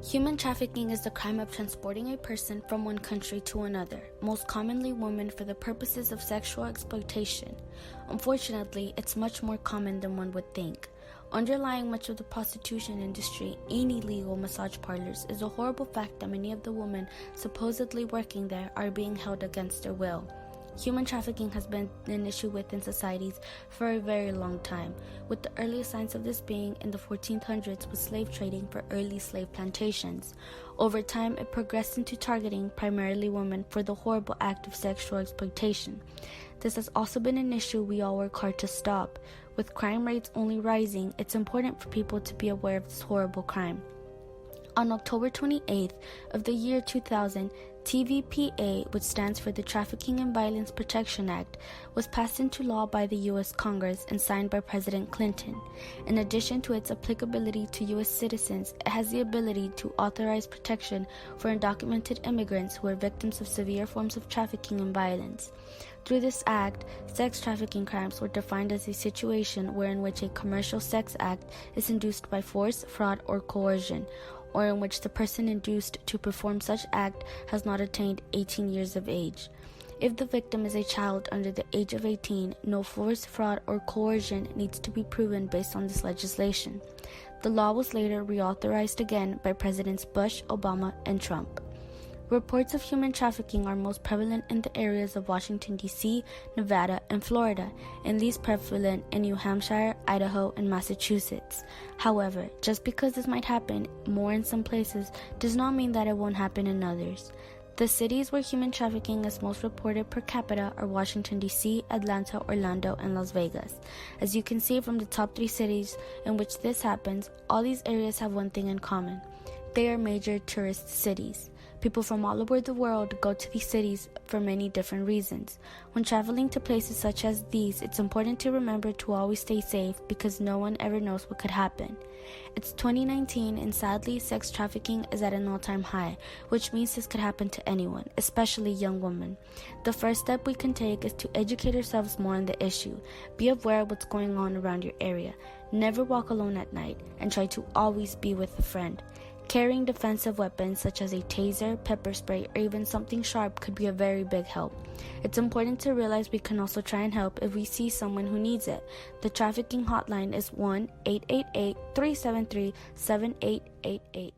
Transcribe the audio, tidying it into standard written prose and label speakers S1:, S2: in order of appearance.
S1: Human trafficking is the crime of transporting a person from one country to another, most commonly women, for the purposes of sexual exploitation. Unfortunately, it's much more common than one would think. Underlying much of the prostitution industry in illegal massage parlors is a horrible fact that many of the women supposedly working there are being held against their will. Human trafficking has been an issue within societies for a very long time, with the earliest signs of this being in the 1400s with slave trading for early slave plantations. Over time, it progressed into targeting primarily women for the horrible act of sexual exploitation. This has also been an issue we all work hard to stop. With crime rates only rising, it's important for people to be aware of this horrible crime. On October 28th of the year 2000, TVPA, which stands for the Trafficking and Violence Protection Act, was passed into law by the U.S. Congress and signed by President Clinton. In addition to its applicability to U.S. citizens, it has the ability to authorize protection for undocumented immigrants who are victims of severe forms of trafficking and violence. Through this act, sex trafficking crimes were defined as a situation wherein which a commercial sex act is induced by force, fraud, or coercion, or in which the person induced to perform such act has not attained 18 years of age. If the victim is a child under the age of 18, no force, fraud, or coercion needs to be proven based on this legislation. The law was later reauthorized again by Presidents Bush, Obama, and Trump. Reports of human trafficking are most prevalent in the areas of Washington, D.C., Nevada, and Florida, and least prevalent in New Hampshire, Idaho, and Massachusetts. However, just because this might happen more in some places does not mean that it won't happen in others. The cities where human trafficking is most reported per capita are Washington, D.C., Atlanta, Orlando, and Las Vegas. As you can see from the top 3 cities in which this happens, all these areas have one thing in common. They are major tourist cities. People from all over the world go to these cities for many different reasons. When traveling to places such as these, it's important to remember to always stay safe because no one ever knows what could happen. It's 2019 and sadly, sex trafficking is at an all-time high, which means this could happen to anyone, especially young women. The first step we can take is to educate ourselves more on the issue. Be aware of what's going on around your area. Never walk alone at night, and try to always be with a friend. Carrying defensive weapons such as a taser, pepper spray, or even something sharp could be a very big help. It's important to realize we can also try and help if we see someone who needs it. The trafficking hotline is 1-888-373-7888.